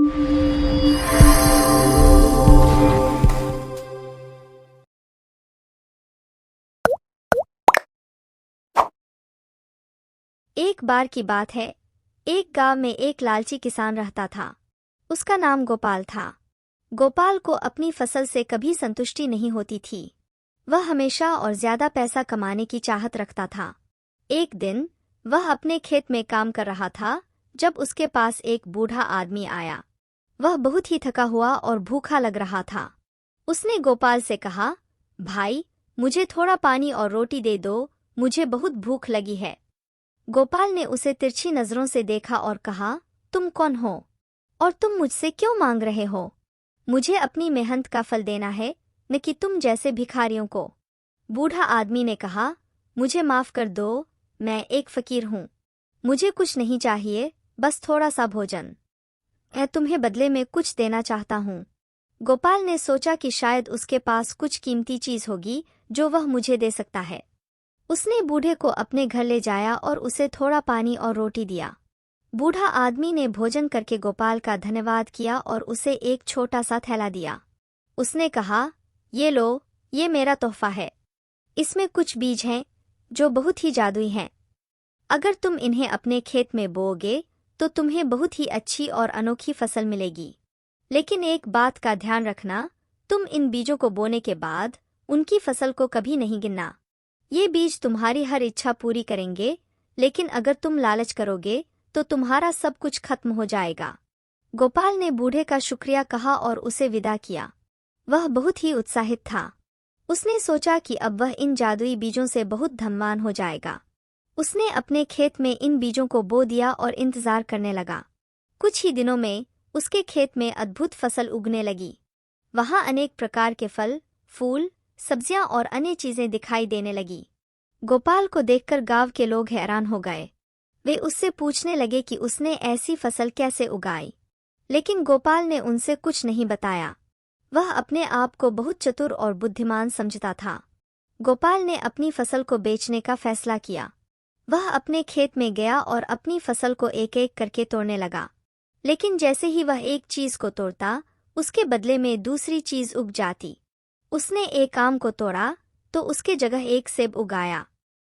एक बार की बात है, एक गांव में एक लालची किसान रहता था। उसका नाम गोपाल था। गोपाल को अपनी फसल से कभी संतुष्टि नहीं होती थी। वह हमेशा और ज्यादा पैसा कमाने की चाहत रखता था। एक दिन वह अपने खेत में काम कर रहा था जब उसके पास एक बूढ़ा आदमी आया। वह बहुत ही थका हुआ और भूखा लग रहा था। उसने गोपाल से कहा, भाई, मुझे थोड़ा पानी और रोटी दे दो, मुझे बहुत भूख लगी है। गोपाल ने उसे तिरछी नजरों से देखा और कहा, तुम कौन हो और तुम मुझसे क्यों मांग रहे हो? मुझे अपनी मेहनत का फल देना है, न कि तुम जैसे भिखारियों को। बूढ़ा आदमी ने कहा, मुझे माफ कर दो, मैं एक फकीर हूँ। मुझे कुछ नहीं चाहिए, बस थोड़ा सा भोजन। मैं तुम्हें बदले में कुछ देना चाहता हूँ। गोपाल ने सोचा कि शायद उसके पास कुछ कीमती चीज होगी जो वह मुझे दे सकता है। उसने बूढ़े को अपने घर ले जाया और उसे थोड़ा पानी और रोटी दिया। बूढ़ा आदमी ने भोजन करके गोपाल का धन्यवाद किया और उसे एक छोटा सा थैला दिया। उसने कहा, ये लो, ये मेरा तोहफा है। इसमें कुछ बीज हैं जो बहुत ही जादुई हैं। अगर तुम इन्हें अपने खेत में बोओगे तो तुम्हें बहुत ही अच्छी और अनोखी फसल मिलेगी। लेकिन एक बात का ध्यान रखना, तुम इन बीजों को बोने के बाद उनकी फसल को कभी नहीं गिनना। ये बीज तुम्हारी हर इच्छा पूरी करेंगे, लेकिन अगर तुम लालच करोगे तो तुम्हारा सब कुछ खत्म हो जाएगा। गोपाल ने बूढ़े का शुक्रिया कहा और उसे विदा किया। वह बहुत ही उत्साहित था। उसने सोचा कि अब वह इन जादुई बीजों से बहुत धनवान हो जाएगा। उसने अपने खेत में इन बीजों को बो दिया और इंतजार करने लगा। कुछ ही दिनों में उसके खेत में अद्भुत फसल उगने लगी। वहां अनेक प्रकार के फल, फूल, सब्जियां और अन्य चीजें दिखाई देने लगी। गोपाल को देखकर गांव के लोग हैरान हो गए। वे उससे पूछने लगे कि उसने ऐसी फसल कैसे उगाई। लेकिन गोपाल ने उनसे कुछ नहीं बताया। वह अपने आप को बहुत चतुर और बुद्धिमान समझता था। गोपाल ने अपनी फसल को बेचने का फैसला किया। वह अपने खेत में गया और अपनी फसल को एक एक करके तोड़ने लगा। लेकिन जैसे ही वह एक चीज को तोड़ता, उसके बदले में दूसरी चीज उग जाती। उसने एक आम को तोड़ा तो उसके जगह एक सेब उगाया।